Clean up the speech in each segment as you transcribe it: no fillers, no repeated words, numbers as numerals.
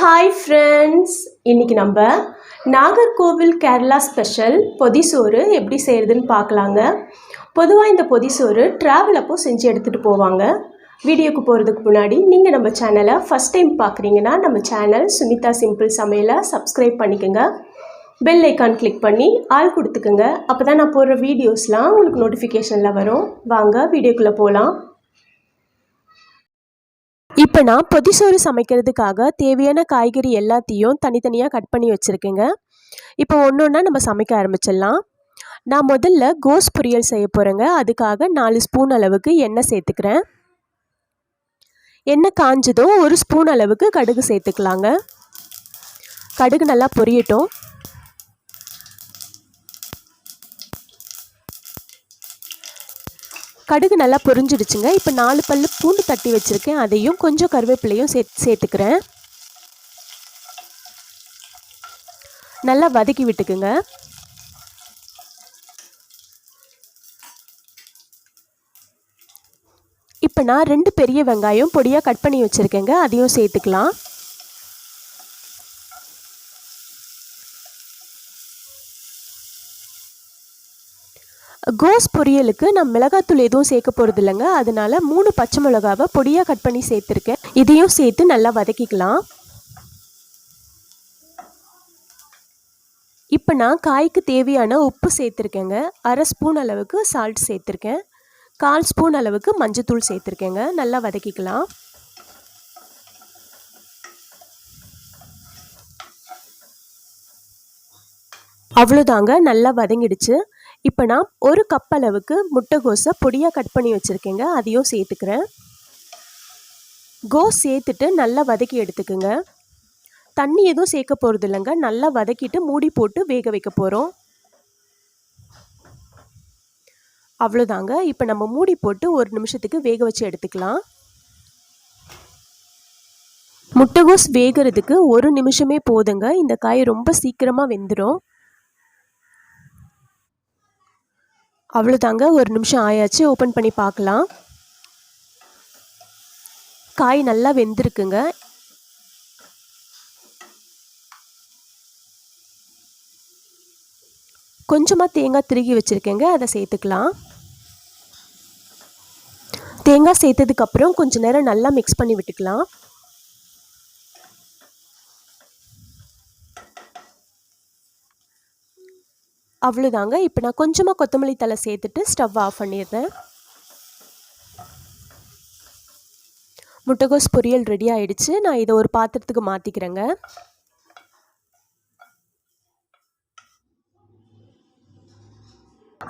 Hi friends, இன்னைக்கு நம்ம Nagercoil Kerala special பொதிசோறு எப்படி செய்யறதுன்னு பார்க்கலாங்க. பொதுவாக இந்த பொதிசோறு டிராவல் அப்போ செஞ்சு எடுத்துகிட்டு போவாங்க. வீடியோக்கு போகிறதுக்கு முன்னாடி நீங்கள் நம்ம சேனலை ஃபஸ்ட் டைம் பார்க்குறீங்கன்னா நம்ம சேனல் சுனிதா சிம்பிள் சமையலை சப்ஸ்கிரைப் பண்ணிக்கோங்க. பெல் ஐக்கான் கிளிக் பண்ணி ஆல் கொடுத்துக்குங்க. அப்போ தான் நான் போடுற வீடியோஸ்லாம் உங்களுக்கு நோட்டிஃபிகேஷனில் வரும். வாங்க வீடியோக்குள்ளே போகலாம். இப்போ நான் பொதிசோறு சமைக்கிறதுக்காக தேவையான காய்கறி எல்லாத்தையும் தனித்தனியாக கட் பண்ணி வச்சுருக்கேங்க. இப்போ ஒன்று ஒன்றா நம்ம சமைக்க ஆரம்பிச்சிடலாம். நான் முதல்ல கோஸ் பொரியல் செய்ய போகிறேங்க. அதுக்காக 4 ஸ்பூன் அளவுக்கு எண்ணெய் சேர்த்துக்கிறேன். எண்ணெய் காஞ்சதும் 1 ஸ்பூன் அளவுக்கு கடுகு சேர்த்துக்கலாங்க. கடுகு நல்லா பொரியட்டும். கடுகு நல்லா பொரிஞ்சிடுச்சுங்க. இப்போ 4 பல்லு பூண்டு தட்டி வச்சுருக்கேன். அதையும் கொஞ்சம் கருவேப்பிலையும் சேர்த்துக்கிறேன். நல்லா வதக்கி விட்டுக்குங்க. இப்போ நான் 2 பெரிய வெங்காயம் பொடியாக கட் பண்ணி வச்சுருக்கேங்க. அதையும் சேர்த்துக்கலாம். கோஸ் பொரியலுக்கு நான் மிளகாத்தூள் எதுவும் சேர்க்க போகிறது இல்லைங்க. அதனால 3 பச்சை மிளகாவை பொடியாக கட் பண்ணி சேர்த்துருக்கேன். இதையும் சேர்த்து நல்லா வதக்கிக்கலாம். இப்போ நான் காய்க்கு தேவையான உப்பு சேர்த்துருக்கேங்க. 1/2 ஸ்பூன் அளவுக்கு சால்ட் சேர்த்துருக்கேன். 1/4 ஸ்பூன் அளவுக்கு மஞ்சத்தூள் சேர்த்துருக்கேங்க. நல்லா வதக்கிக்கலாம். அவ்வளோதாங்க, நல்லா வதங்கிடுச்சு. இப்போ நான் 1 கப் அளவுக்கு முட்டைகோஸை பொடியாக கட் பண்ணி வச்சுருக்கேங்க. அதையும் சேர்த்துக்கிறேன். கோஸ் சேர்த்துட்டு நல்லா வதக்கி எடுத்துக்குங்க. தண்ணி எதுவும் சேர்க்க போகிறது இல்லைங்க. நல்லா வதக்கிட்டு மூடி போட்டு வேக வைக்க போகிறோம். அவ்வளோதாங்க. இப்போ நம்ம மூடி போட்டு 1 நிமிஷத்துக்கு வேக வச்சு எடுத்துக்கலாம். முட்டைகோஸ் வேகிறதுக்கு 1 நிமிஷமே போதுங்க. இந்த காய் ரொம்ப சீக்கிரமாக வெந்துடும். அவ்வளோதாங்க, 1 நிமிஷம் ஆயாச்சு. ஓப்பன் பண்ணி பார்க்கலாம். காய் நல்லா வெந்திருக்குங்க. கொஞ்சமாக தேங்காய் திருகி வச்சுருக்கேங்க. அதை சேர்த்துக்கலாம். தேங்காய் சேர்த்ததுக்கப்புறம் கொஞ்சம் நேரம் நல்லா மிக்ஸ் பண்ணி விட்டுக்கலாம். அவ்வளோதாங்க. இப்போ நான் கொஞ்சமாக கொத்தமல்லி தழை சேர்த்துட்டு ஸ்டவ் ஆஃப் பண்ணிடுறேன். முட்டைகோஸ் பொரியல் ரெடி ஆகிடுச்சு. நான் இதை ஒரு பாத்திரத்துக்கு மாற்றிக்கிறேங்க.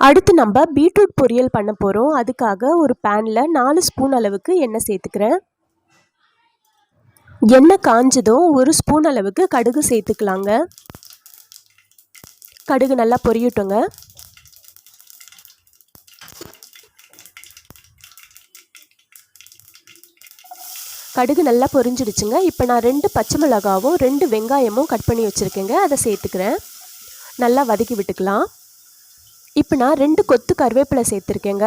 அடுத்து நம்ம பீட்ரூட் பொரியல் பண்ண போகிறோம். அதுக்காக ஒரு பேனில் 4 ஸ்பூன் அளவுக்கு எண்ணெய் சேர்த்துக்கிறேன். எண்ணெய் காஞ்சதும் 1 ஸ்பூன் அளவுக்கு கடுகு சேர்த்துக்கலாங்க. கடுகு நல்லா பொரியட்டுங்க. கடுகு நல்லா பொரிஞ்சிடுச்சுங்க. இப்போ நான் 2 பச்சை மிளகாவும் 2 வெங்காயமும் கட் பண்ணி வச்சுருக்கேங்க. அதை சேர்த்துக்கிறேன். நல்லா வதக்கி விட்டுக்கலாம். இப்போ நான் 2 கொத்து கருவேப்பிலை சேர்த்துருக்கேங்க.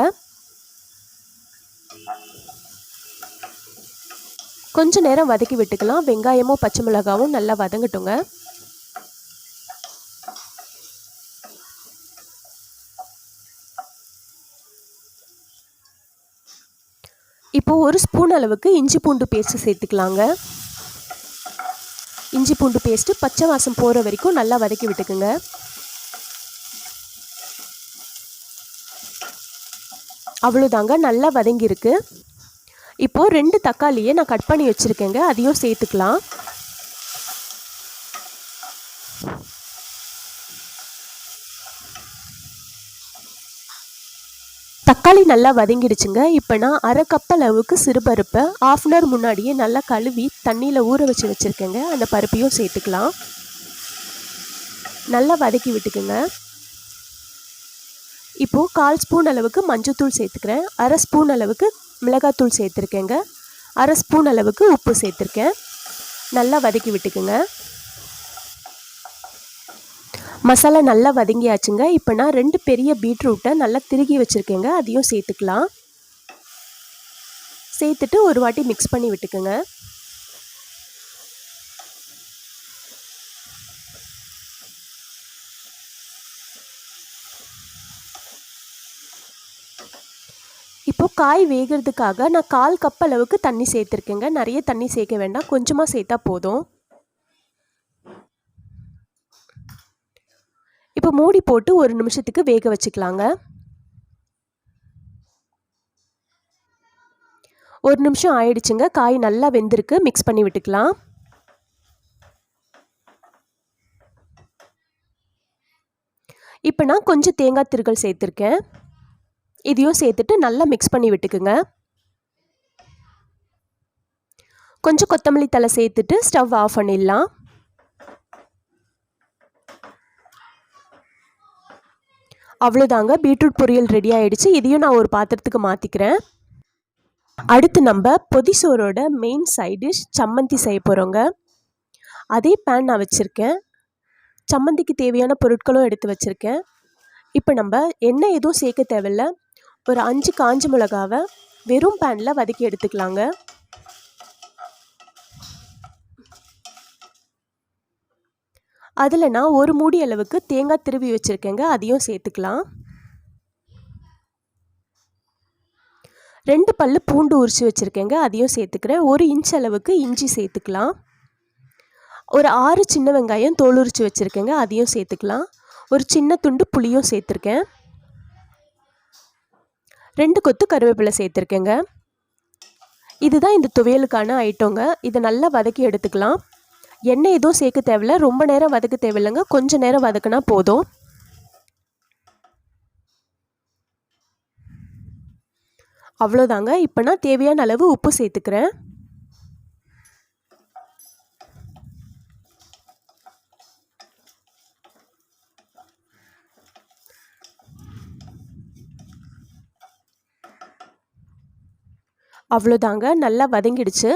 கொஞ்சம் நேரம் வதக்கி விட்டுக்கலாம். வெங்காயமும் பச்சை மிளகாவும் நல்லா வதங்கட்டுங்க. இப்போது 1 ஸ்பூன் அளவுக்கு இஞ்சி பூண்டு பேஸ்ட்டு சேர்த்துக்கலாங்க. இஞ்சி பூண்டு பேஸ்ட்டு பச்சை வாசம் போகிற வரைக்கும் நல்லா வதக்கி விட்டுக்குங்க. அவ்வளோதாங்க, நல்லா வதங்கியிருக்கு. இப்போது 2 தக்காளியை நான் கட் பண்ணி வச்சுருக்கேங்க. அதையும் சேர்த்துக்கலாம். தக்காளி நல்லா வதங்கிடுச்சுங்க. இப்போ நான் 1/2 கப் அளவுக்கு சிறுபருப்பை 1/2 அன் ஹவர் முன்னாடியே நல்லா கழுவி தண்ணியில் ஊற வச்சு வச்சுருக்கேங்க. அந்த பருப்பையும் சேர்த்துக்கலாம். நல்லா வதக்கி விட்டுக்குங்க. இப்போது 1/4 ஸ்பூன் அளவுக்கு மஞ்சத்தூள் சேர்த்துக்கிறேன். 1/2 ஸ்பூன் அளவுக்கு மிளகாத்தூள் சேர்த்துருக்கேங்க. 1/2 ஸ்பூன் அளவுக்கு உப்பு சேர்த்துருக்கேன். நல்லா வதக்கி விட்டுக்குங்க. மசாலா நல்லா வதங்கியாச்சுங்க. இப்போ நான் 2 பெரிய பீட்ரூட்டை நல்லா திருகி வச்சுருக்கேங்க. அதையும் சேர்த்துக்கலாம். சேர்த்துட்டு ஒரு வாட்டி மிக்ஸ் பண்ணி விட்டுக்குங்க. இப்போது காய் வேகிறதுக்காக நான் 1/4 கப் அளவுக்கு தண்ணி சேர்த்துருக்கேங்க. நிறைய தண்ணி சேர்க்க வேண்டாம், கொஞ்சமாக சேர்த்தா போதும். இப்போ மூடி போட்டு 1 நிமிஷத்துக்கு வேக வச்சுக்கலாங்க. 1 நிமிஷம் ஆயிடுச்சுங்க. காய் நல்லா வெந்திருக்கு. மிக்ஸ் பண்ணி விட்டுக்கலாம். இப்போ நான் கொஞ்சம் தேங்காய் திருகல் சேர்த்துருக்கேன். இதையும் சேர்த்துட்டு நல்லா மிக்ஸ் பண்ணி விட்டுக்குங்க. கொஞ்சம் கொத்தமல்லி தழை சேர்த்துட்டு ஸ்டவ் ஆஃப் பண்ணிடலாம். அவ்வளோதாங்க, பீட்ரூட் பொரியல் ரெடி ஆகிடுச்சு. இதையும் நான் ஒரு பாத்திரத்துக்கு மாற்றிக்கிறேன். அடுத்து நம்ம பொதிசோரோட மெயின் சைட் டிஷ் சம்மந்தி செய்ய போகிறோங்க. அதே பேன் நான் வச்சுருக்கேன். சம்மந்திக்கு தேவையான பொருட்களும் எடுத்து வச்சுருக்கேன். இப்போ நம்ம எண்ணெய் எதுவும் சேர்க்க தேவையில்ல. ஒரு 5 காஞ்ச மிளகாவை வெறும் பேனில் வதக்கி எடுத்துக்கலாங்க. அதில் நான் 1 மூடி அளவுக்கு தேங்காய் திருவி வச்சுருக்கேங்க. அதையும் சேர்த்துக்கலாம். 2 பல்லு பூண்டு உரித்து வச்சுருக்கேங்க. அதையும் சேர்த்துக்கிறேன். 1 இன்ச் அளவுக்கு இஞ்சி சேர்த்துக்கலாம். ஒரு 6 சின்ன வெங்காயம் தோல் உரித்து வச்சுருக்கேங்க. அதையும் சேர்த்துக்கலாம். ஒரு சின்ன துண்டு புளியும் சேர்த்துருக்கேன். 2 கொத்து கருவேப்பிலை சேர்த்துருக்கேங்க. இதுதான் இந்த துவையலுக்கான ஐட்டங்க. இதை நல்லா வதக்கி எடுத்துக்கலாம். எண்ணெய் எதுவும் சேர்க்க தேவையில்ல, ரொம்ப நேரம் வதக்க தேவையில்லைங்க. கொஞ்சம் நேரம் வதக்கினா போதும். அவ்வளோதாங்க. இப்போ நான் தேவையான அளவு உப்பு சேர்த்துக்கிறேன். அவ்வளோதாங்க, நல்லா வதங்கிடுச்சு.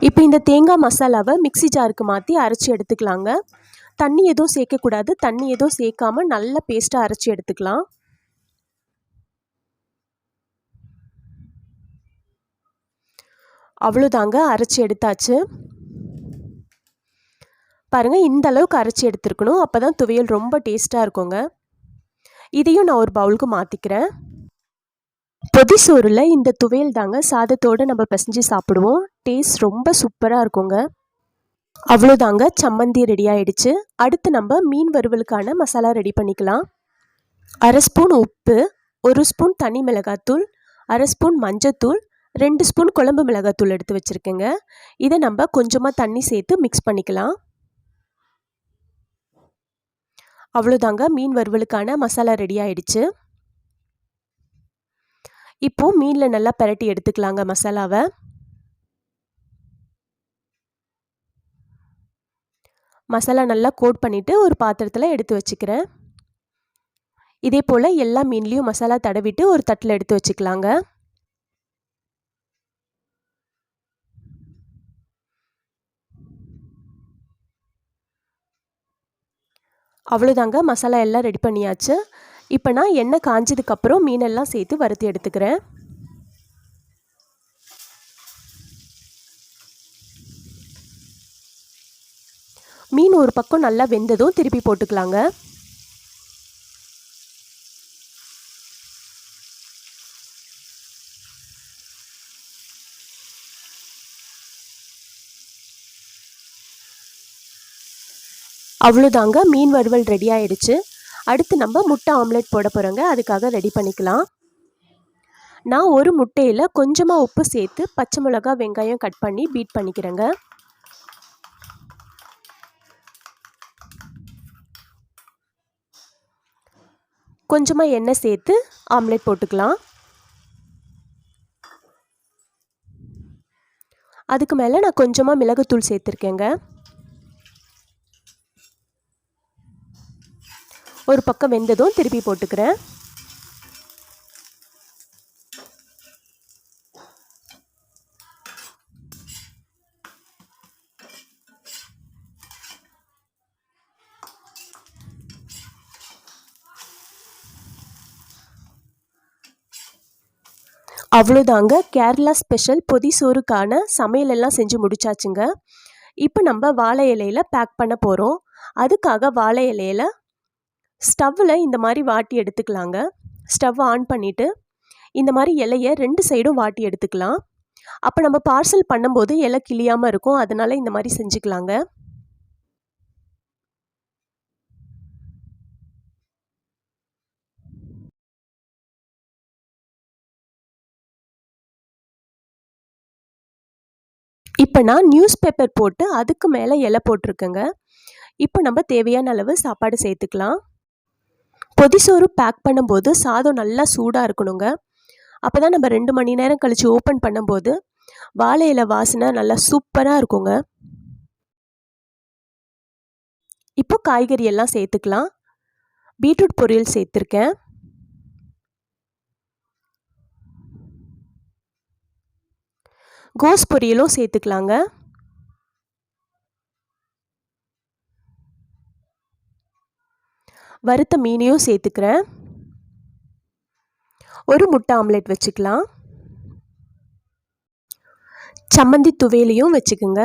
இப்போ இந்த தேங்காய் மசாலாவை மிக்ஸி ஜாருக்கு மாற்றி அரைச்சி எடுத்துக்கலாங்க. தண்ணி எதுவும் சேர்க்கக்கூடாது. தண்ணி எதுவும் சேர்க்காம நல்ல பேஸ்ட்டாக அரைச்சி எடுத்துக்கலாம். அவ்வளோதாங்க, அரைச்சி எடுத்தாச்சு. பாருங்கள், இந்த அளவுக்கு அரைச்சி எடுத்துருக்கணும். அப்போ தான் துவையல் ரொம்ப டேஸ்ட்டாக இருக்குங்க. இதையும் நான் ஒரு பவுலுக்கு மாற்றிக்கிறேன். பொதிசோறில் இந்த துவையல் தாங்க சாதத்தோடு நம்ம பிசைஞ்சு சாப்பிடுவோம். டேஸ்ட் ரொம்ப சூப்பராக இருக்குங்க. அவ்வளோதாங்க, சம்மந்தி ரெடி ஆகிடுச்சு. அடுத்து நம்ம மீன் வறுவலுக்கான மசாலா ரெடி பண்ணிக்கலாம். 1/2 ஸ்பூன் உப்பு, 1 ஸ்பூன் தனி மிளகாத்தூள், 1/2 ஸ்பூன் மஞ்சத்தூள், 2 ஸ்பூன் குழம்பு மிளகாத்தூள் எடுத்து வச்சுருக்கேங்க. இதை நம்ம கொஞ்சமாக தண்ணி சேர்த்து மிக்ஸ் பண்ணிக்கலாம். அவ்வளோதாங்க, மீன் வறுவலுக்கான மசாலா ரெடி ஆகிடுச்சு. இப்போது மீனில் நல்லா பிரட்டி எடுத்துக்கலாங்க மசாலாவை. மசாலா நல்லா கோட் பண்ணிவிட்டு ஒரு பாத்திரத்தில் எடுத்து வச்சுக்கிறேன். இதே போல் எல்லா மீன்லேயும் மசாலா தடவிட்டு ஒரு தட்டில் எடுத்து வச்சுக்கலாங்க. அவ்வளோதாங்க, மசாலா எல்லாம் ரெடி பண்ணியாச்சு. இப்போ நான் எண்ணெய் காஞ்சதுக்கப்புறம் மீனெல்லாம் சேர்த்து வறுத்து எடுத்துக்கிறேன். மீன் ஒரு பக்கம் நல்லா வெந்ததும் திருப்பி போட்டுக்கலாங்க. அவ்வளோதாங்க, மீன் வறுவல் ரெடி ஆகிடுச்சு. அடுத்து நம்ம முட்டை ஆம்லெட் போட போகிறோங்க. அதுக்காக ரெடி பண்ணிக்கலாம். நான் ஒரு முட்டையில் கொஞ்சமாக உப்பு சேர்த்து பச்சை மிளகா வெங்காயம் கட் பண்ணி பீட் பண்ணிக்கிறேங்க. கொஞ்சமாக எண்ணெய் சேர்த்து ஆம்லெட் போட்டுக்கலாம். அதுக்கு மேலே நான் கொஞ்சமாக மிளகுத்தூள் சேர்த்துருக்கேங்க. ஒரு பக்கம் வெந்ததும் திருப்பி போட்டுக்கிறேன். அவ்வளோதாங்க, கேரளா ஸ்பெஷல் பொதிசோறுக்கான சமையலெல்லாம் செஞ்சு முடிச்சாச்சுங்க. இப்போ நம்ம வாழை இலையில் பேக் பண்ண போகிறோம். அதுக்காக வாழை இலையில் ஸ்டவ்வில் இந்த மாதிரி வாட்டி எடுத்துக்கலாங்க. ஸ்டவ் ஆன் பண்ணிவிட்டு இந்த மாதிரி இலையை 2 சைடும் வாட்டி எடுத்துக்கலாம். அப்போ நம்ம பார்சல் பண்ணும்போது இலை கிளியாமல் இருக்கும், அதனால இந்த மாதிரி செஞ்சுக்கலாங்க. இப்போ நான் நியூஸ் பேப்பர் போட்டு அதுக்கு மேலே இலை போட்டிருக்கேங்க. இப்போ நம்ம தேவையான அளவு சாப்பாடு சேர்த்துக்கலாம். பொதிசோறு பேக் பண்ணும்போது சாதம் நல்லா சூடாக இருக்கணுங்க. அப்போ தான் நம்ம 2 மணி நேரம் கழித்து ஓப்பன் பண்ணும்போது வாழை இலை வாசனை நல்லா சூப்பராக இருக்குங்க. இப்போ காய்கறி எல்லாம் சேர்த்துக்கலாம். பீட்ரூட் பொரியல் சேர்த்துருக்கேன். கோஸ் பொரியலும் சேர்த்துக்கலாங்க. வறுத்த மீனையும் சேர்த்துக்கிறேன். ஒரு முட்டை ஆம்லெட் வச்சுக்கலாம். சம்மந்தி துவையலையும் வச்சுக்கோங்க.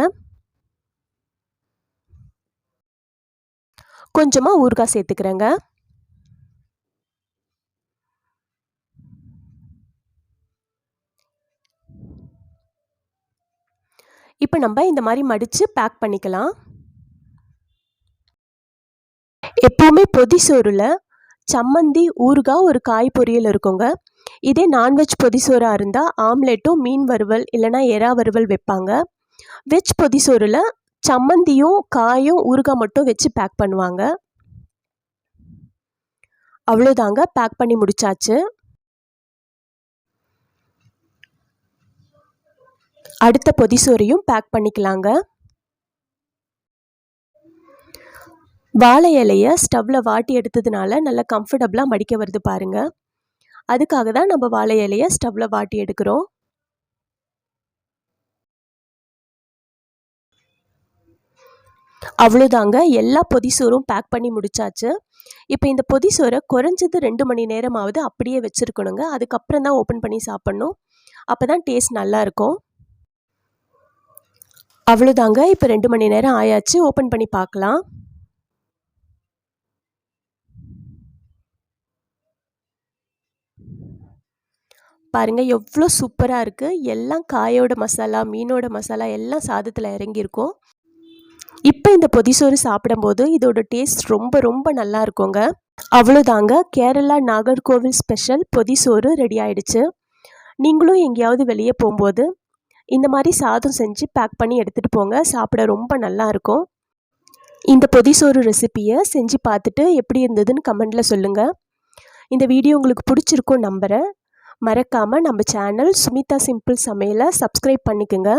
கொஞ்சமாக ஊறுகாய் சேர்த்துக்கிறேங்க. இப்போ நம்ம இந்த மாதிரி மடித்து பேக் பண்ணிக்கலாம். எப்போவுமே பொதிசோறில் சம்மந்தி, ஊறுகாய், ஒரு காய் பொரியல் இருக்குங்க. இதே நான்வெஜ் பொதிசோறாக இருந்தால் ஆம்லெட்டும் மீன் வறுவல் இல்லைனா எறா வறுவல் வைப்பாங்க. வெஜ் பொதிசோறில் சம்மந்தியும் காயும் ஊறுகாய் மட்டும் வச்சு பேக் பண்ணுவாங்க. அவ்வளோதாங்க, பேக் பண்ணி முடிச்சாச்சு. அடுத்த பொதிசோறையும் பேக் பண்ணிக்கலாங்க. வாழை இலையை ஸ்டவ்வில் வாட்டி எடுத்ததுனால நல்லா கம்ஃபர்டபுளாக மடிக்க வருது பாருங்கள். அதுக்காக தான் நம்ம வாழை இலையை ஸ்டவ்வில் வாட்டி எடுக்கிறோம். அவ்வளோதாங்க, எல்லா பொதிசோறும் பேக் பண்ணி முடிச்சாச்சு. இப்போ இந்த பொதிசோறை குறைஞ்சது 2 மணி நேரமாவது அப்படியே வச்சுருக்கணுங்க. அதுக்கப்புறம் தான் ஓப்பன் பண்ணி சாப்பிட்ணும். அப்போ தான் டேஸ்ட் நல்லாயிருக்கும். அவ்வளோதாங்க, இப்போ 2 மணி நேரம் ஆயாச்சு. ஓப்பன் பண்ணி பார்க்கலாம். பாருங்கள் எவ்வளோ சூப்பராக இருக்குது. எல்லாம் காயோட மசாலா, மீனோட மசாலா எல்லாம் சாதத்தில் இறங்கியிருக்கும். இப்போ இந்த பொதிசோறு சாப்பிடும்போது இதோட டேஸ்ட் ரொம்ப ரொம்ப நல்லா இருக்குங்க. அவ்வளோதாங்க, கேரளா நாகர்கோவில் ஸ்பெஷல் பொதிசோறு ரெடி ஆயிடுச்சு. நீங்களும் எங்கேயாவது வெளியே போகும்போது இந்த மாதிரி சாதம் செஞ்சு பேக் பண்ணி எடுத்துகிட்டு போங்க. சாப்பிட ரொம்ப நல்லா இருக்கும். இந்த பொதிசோறு ரெசிப்பியை செஞ்சு பார்த்துட்டு எப்படி இருந்ததுன்னு கமெண்டில் சொல்லுங்கள். இந்த வீடியோ உங்களுக்கு பிடிச்சிருக்கும் நம்புகிறேன். மறக்காமல் நம்ம சேனல் சுமிதா சிம்பிள் சமையலை சப்ஸ்கிரைப் பண்ணிக்கோங்க.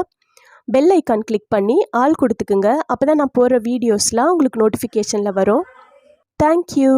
பெல் ஐக்கான் கிளிக் பண்ணி ஆல் கொடுத்துக்குங்க. அப்போ தான் நான் போடுற வீடியோஸ்லாம் உங்களுக்கு நோட்டிஃபிகேஷனில் வரும். தேங்க்யூ.